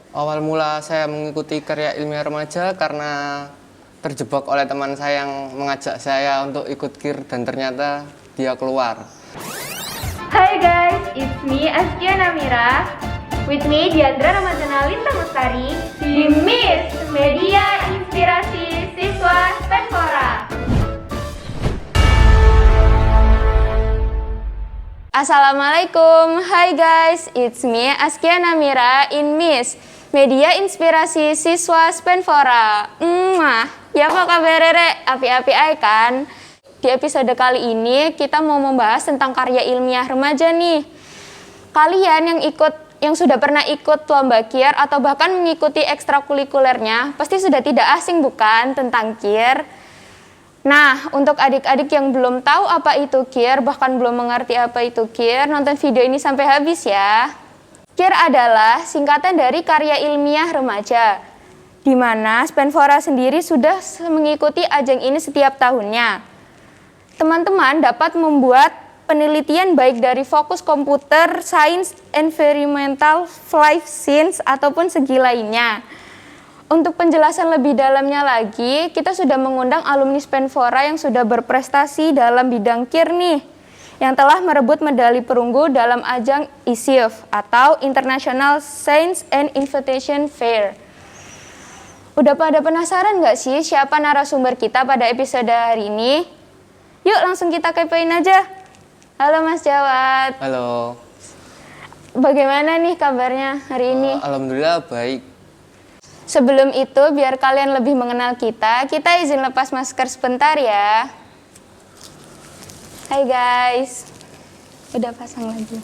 Awal mula saya mengikuti karya ilmiah remaja karena terjebak oleh teman saya yang mengajak saya untuk ikut KIR dan ternyata dia keluar. Hai guys, it's me Askia Namira. With me Diandra Ramadhana Lintang Lestari di MIS Media Inspirasi Siswa Spenfora. Assalamualaikum, hai guys, it's me Askia Namira in MIS Media Inspirasi Siswa Spenfora. Ya apa kabar Rere? Api-api ai kan? Di episode kali ini kita mau membahas tentang karya ilmiah remaja nih. Kalian yang sudah pernah ikut lomba KIR atau bahkan mengikuti ekstrakurikulernya pasti sudah tidak asing bukan tentang KIR. Nah, untuk adik-adik yang belum tahu apa itu KIR, bahkan belum mengerti apa itu KIR, nonton video ini sampai habis ya. KIR adalah singkatan dari karya ilmiah remaja, di mana Spenfora sendiri sudah mengikuti ajang ini setiap tahunnya. Teman-teman dapat membuat penelitian baik dari fokus komputer, sains, environmental, life science, ataupun segi lainnya. Untuk penjelasan lebih dalamnya lagi, kita sudah mengundang alumni Spenfora yang sudah berprestasi dalam bidang KIR nih, yang telah merebut medali perunggu dalam ajang ISIF atau International Science and Invitation Fair. Udah pada penasaran nggak sih siapa narasumber kita pada episode hari ini? Yuk langsung kita kepoin aja. Halo Mas Jawad. Halo. Bagaimana nih kabarnya hari ini? Alhamdulillah baik. Sebelum itu, biar kalian lebih mengenal kita izin lepas masker sebentar ya. Hai guys. Udah pasang lagi.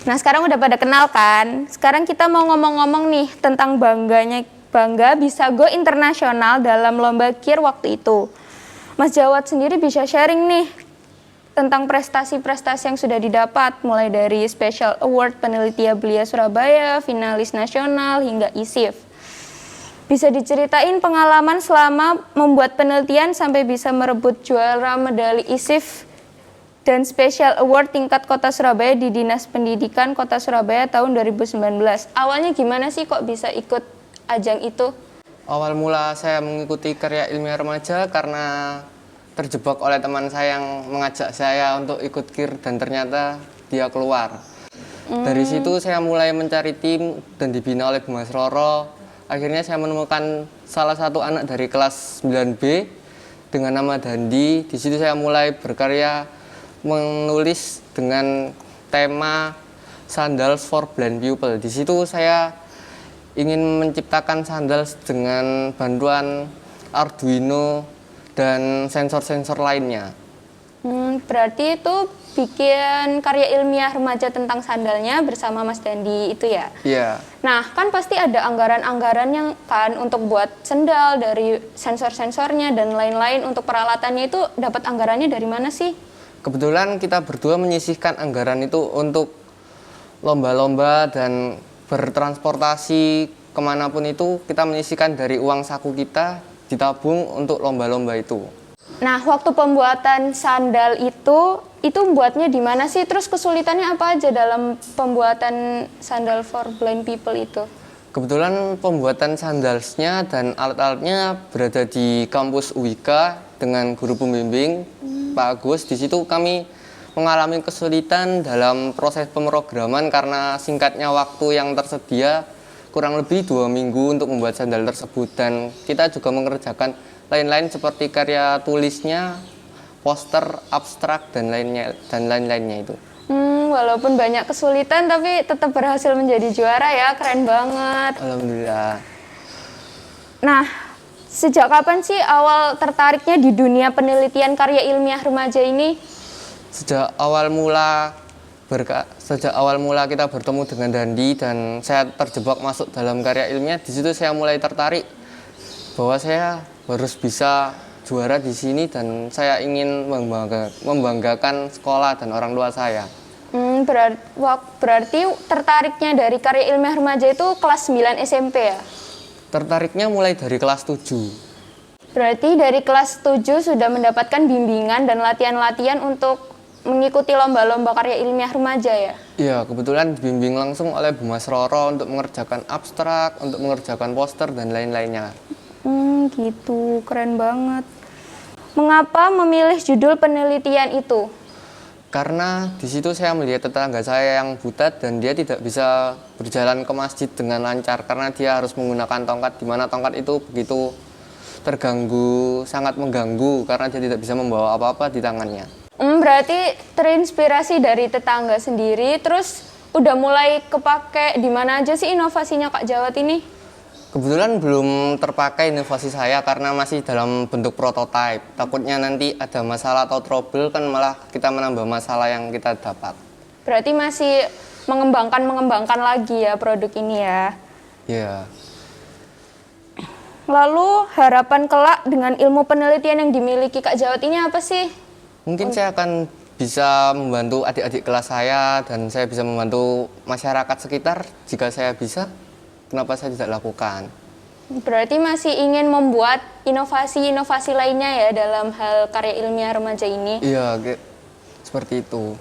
Nah, sekarang udah pada kenal kan? Sekarang kita mau ngomong-ngomong nih tentang bangga bisa go internasional dalam lomba KIR waktu itu. Mas Jawad sendiri bisa sharing nih tentang prestasi-prestasi yang sudah didapat, mulai dari Special Award Penelitian Belia Surabaya, finalis nasional, hingga ISIF. Bisa diceritain pengalaman selama membuat penelitian sampai bisa merebut juara medali ISIF dan Special Award tingkat Kota Surabaya di Dinas Pendidikan Kota Surabaya tahun 2019. Awalnya gimana sih kok bisa ikut ajang itu? Awal mula saya mengikuti karya ilmiah remaja karena terjebak oleh teman saya yang mengajak saya untuk ikut KIR dan ternyata dia keluar. Dari situ saya mulai mencari tim dan dibina oleh Bu Mas Roro. Akhirnya saya menemukan salah satu anak dari kelas 9B dengan nama Dandi. Di situ saya mulai berkarya menulis dengan tema Sandals for Blind People. Di situ saya ingin menciptakan sandals dengan bantuan Arduino dan sensor-sensor lainnya. Berarti itu bikin karya ilmiah remaja tentang sandalnya bersama Mas Dandi itu ya? Iya. Nah, kan pasti ada anggaran-anggarannya kan untuk buat sendal, dari sensor-sensornya dan lain-lain. Untuk peralatannya itu dapat anggarannya dari mana sih? Kebetulan kita berdua menyisihkan anggaran itu untuk lomba-lomba dan bertransportasi kemanapun itu kita menyisihkan dari uang saku kita ditabung untuk lomba-lomba itu. Nah, waktu pembuatan sandal itu buatnya di mana sih? Terus kesulitannya apa aja dalam pembuatan sandal for blind people itu? Kebetulan pembuatan sandalsnya dan alat-alatnya berada di kampus UIK dengan guru pembimbing Pak Agus. Di situ kami mengalami kesulitan dalam proses pemrograman karena singkatnya waktu yang tersedia kurang lebih 2 minggu untuk membuat sandal tersebut, dan kita juga mengerjakan lain-lain seperti karya tulisnya, poster, abstrak dan lain-lainnya itu. Walaupun banyak kesulitan tapi tetap berhasil menjadi juara ya, keren banget. Alhamdulillah. Nah, sejak kapan sih awal tertariknya di dunia penelitian karya ilmiah remaja ini? Sejak awal mula kita bertemu dengan Dandi dan saya terjebak masuk dalam karya ilmiah, di situ saya mulai tertarik bahwa saya harus bisa juara di sini dan saya ingin membanggakan sekolah dan orang tua saya. Berarti tertariknya dari karya ilmiah remaja itu kelas 9 SMP ya? Tertariknya mulai dari kelas 7. Berarti dari kelas 7 sudah mendapatkan bimbingan dan latihan-latihan untuk mengikuti lomba-lomba karya ilmiah remaja ya? Iya, kebetulan dibimbing langsung oleh Bu Mas Roro untuk mengerjakan abstrak, untuk mengerjakan poster dan lain-lainnya. Gitu, keren banget. Mengapa memilih judul penelitian itu? Karena di situ saya melihat tetangga saya yang buta dan dia tidak bisa berjalan ke masjid dengan lancar karena dia harus menggunakan tongkat, di mana tongkat itu begitu terganggu, sangat mengganggu karena dia tidak bisa membawa apa-apa di tangannya. Berarti terinspirasi dari tetangga sendiri, terus udah mulai kepake di mana aja sih inovasinya Kak Jawat ini? Kebetulan belum terpakai inovasi saya karena masih dalam bentuk prototipe. Takutnya nanti ada masalah atau trouble kan malah kita menambah masalah yang kita dapat. Berarti masih mengembangkan lagi ya produk ini ya. Iya. Lalu harapan kelak dengan ilmu penelitian yang dimiliki Kak Jawat ini apa sih? Mungkin saya akan bisa membantu adik-adik kelas saya dan saya bisa membantu masyarakat sekitar jika saya bisa. Kenapa saya tidak lakukan? Berarti masih ingin membuat inovasi-inovasi lainnya ya dalam hal karya ilmiah remaja ini? Iya, seperti itu.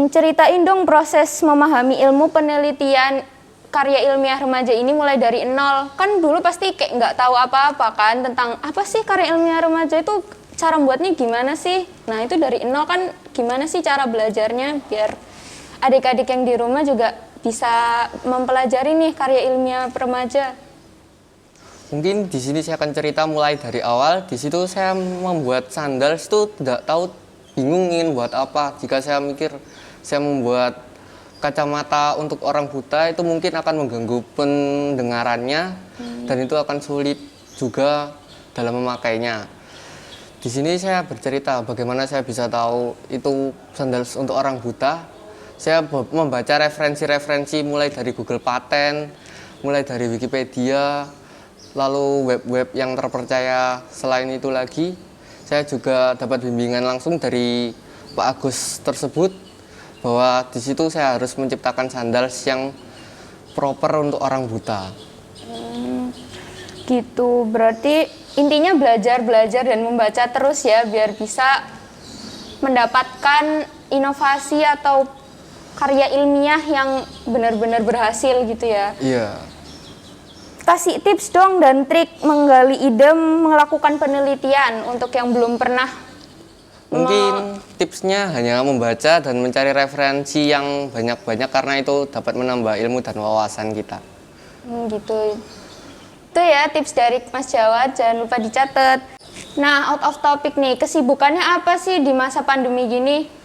Ceritain dong proses memahami ilmu penelitian karya ilmiah remaja ini mulai dari nol. Kan dulu pasti kayak nggak tahu apa-apa kan tentang apa sih karya ilmiah remaja itu, cara buatnya gimana sih? Nah itu dari nol kan gimana sih cara belajarnya biar adik-adik yang di rumah juga bisa mempelajari nih karya ilmiah remaja. Mungkin di sini saya akan cerita mulai dari awal. Di situ saya membuat sandal itu tidak tahu, bingung ingin buat apa. Jika saya mikir saya membuat kacamata untuk orang buta itu mungkin akan mengganggu pendengarannya dan itu akan sulit juga dalam memakainya. Di sini saya bercerita bagaimana saya bisa tahu itu sandal untuk orang buta. Saya membaca referensi-referensi mulai dari Google Patent, mulai dari Wikipedia, lalu web-web yang terpercaya. Selain itu lagi, saya juga dapat bimbingan langsung dari Pak Agus tersebut, bahwa di situ saya harus menciptakan sandals yang proper untuk orang buta. Gitu, berarti intinya belajar dan membaca terus ya, biar bisa mendapatkan inovasi atau karya ilmiah yang benar-benar berhasil gitu ya. Iya. Kasih tips dong dan trik menggali ide melakukan penelitian untuk yang belum pernah. Mungkin tipsnya hanya membaca dan mencari referensi yang banyak-banyak karena itu dapat menambah ilmu dan wawasan kita. Gitu. Itu ya tips dari Mas Jawat, jangan lupa dicatat. Nah, out of topic nih, kesibukannya apa sih di masa pandemi gini?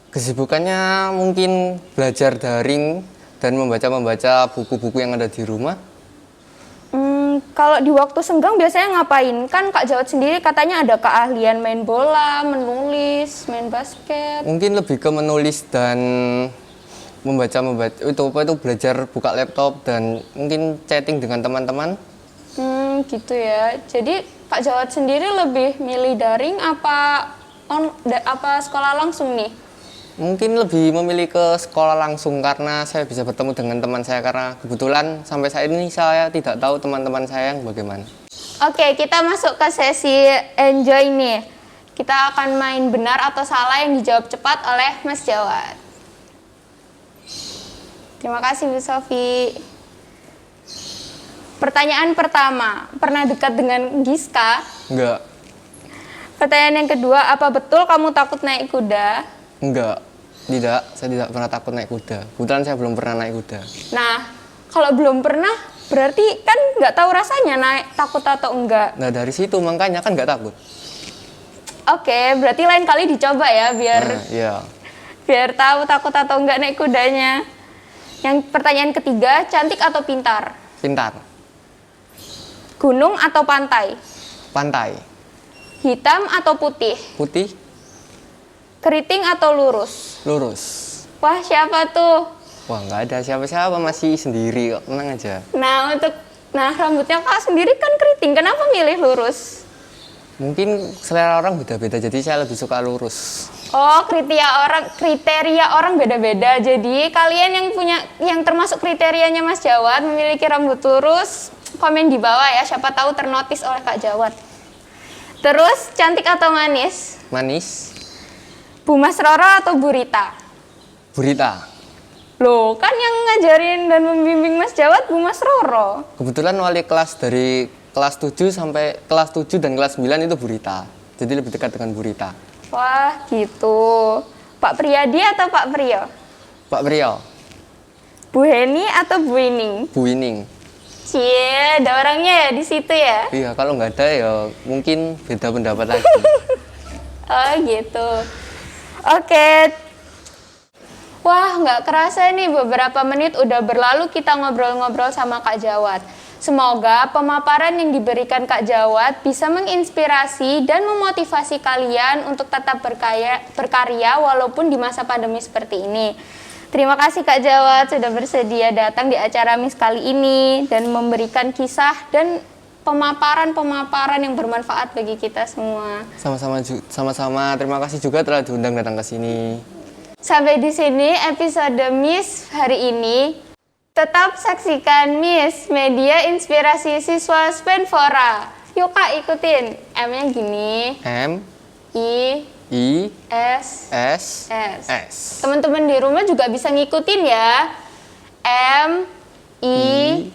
Kesibukannya mungkin belajar daring dan membaca buku-buku yang ada di rumah. Kalau di waktu senggang biasanya ngapain? Kan Kak Jawat sendiri katanya ada keahlian main bola, menulis, main basket. Mungkin lebih ke menulis dan membaca itu belajar buka laptop dan mungkin chatting dengan teman-teman. Gitu ya. Jadi Kak Jawat sendiri lebih milih daring apa sekolah langsung nih? Mungkin lebih memilih ke sekolah langsung karena saya bisa bertemu dengan teman saya, karena kebetulan sampai saat ini saya tidak tahu teman-teman saya yang bagaimana. Oke, kita masuk ke sesi enjoy nih. Kita akan main benar atau salah yang dijawab cepat oleh Mas Jawat. Terima kasih Bu Sofi. Pertanyaan pertama, pernah dekat dengan Giska? Enggak. Pertanyaan yang kedua, apa betul kamu takut naik kuda? Enggak, tidak. Saya tidak pernah takut naik kuda. Kebetulan saya belum pernah naik kuda. Nah, kalau belum pernah, berarti kan nggak tahu rasanya naik takut atau enggak. Nah dari situ makanya kan nggak takut. Oke, berarti lain kali dicoba ya, Iya. biar tahu takut atau enggak naik kudanya. Yang pertanyaan ketiga, cantik atau pintar? Pintar. Gunung atau pantai? Pantai. Hitam atau putih? Putih. Keriting atau lurus? Lurus. Wah, siapa tuh? Wah, nggak ada siapa-siapa, masih sendiri kok, tenang aja. Nah, rambutnya Kak sendiri kan keriting, kenapa milih lurus? Mungkin selera orang beda-beda, jadi saya lebih suka lurus. Oh, kriteria orang beda-beda. Jadi kalian yang termasuk kriterianya Mas Jawat memiliki rambut lurus, komen di bawah ya, siapa tahu ternotis oleh Kak Jawat. Terus, cantik atau manis? Manis. Bu Mas Roro atau Bu Rita? Bu Rita. Loh, kan yang ngajarin dan membimbing Mas Jawad Bu Mas Roro. Kebetulan wali kelas dari kelas 7 sampai kelas 7 dan kelas 9 itu Bu Rita. Jadi lebih dekat dengan Bu Rita. Wah, gitu. Pak Priyadi atau Pak Priyo? Pak Priyo. Bu Heni atau Bu Ining? Bu Ining. Cie, ada orangnya ya di situ ya? Iya, kalau nggak ada ya mungkin beda pendapat lagi. Oh gitu. Oke. Wah, nggak kerasa nih beberapa menit udah berlalu kita ngobrol-ngobrol sama Kak Jawad. Semoga pemaparan yang diberikan Kak Jawad bisa menginspirasi dan memotivasi kalian untuk tetap berkarya walaupun di masa pandemi seperti ini. Terima kasih Kak Jawad sudah bersedia datang di acara Miss kali ini dan memberikan kisah dan pemaparan-pemaparan yang bermanfaat bagi kita semua. Sama-sama. Terima kasih juga telah diundang datang ke sini. Sampai di sini episode Miss hari ini. Tetap saksikan Miss Media Inspirasi Siswa Spenfora. Yuk Kak ikutin. M-nya gini. M I I S S S. S. Teman-teman di rumah juga bisa ngikutin ya. M I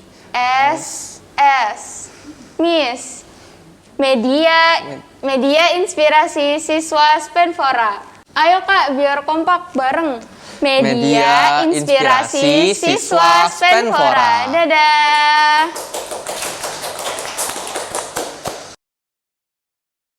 S S. Miss Media Inspirasi Siswa Spenfora. Ayo Kak, biar kompak bareng. Media Inspirasi Siswa Spenfora. Dadah.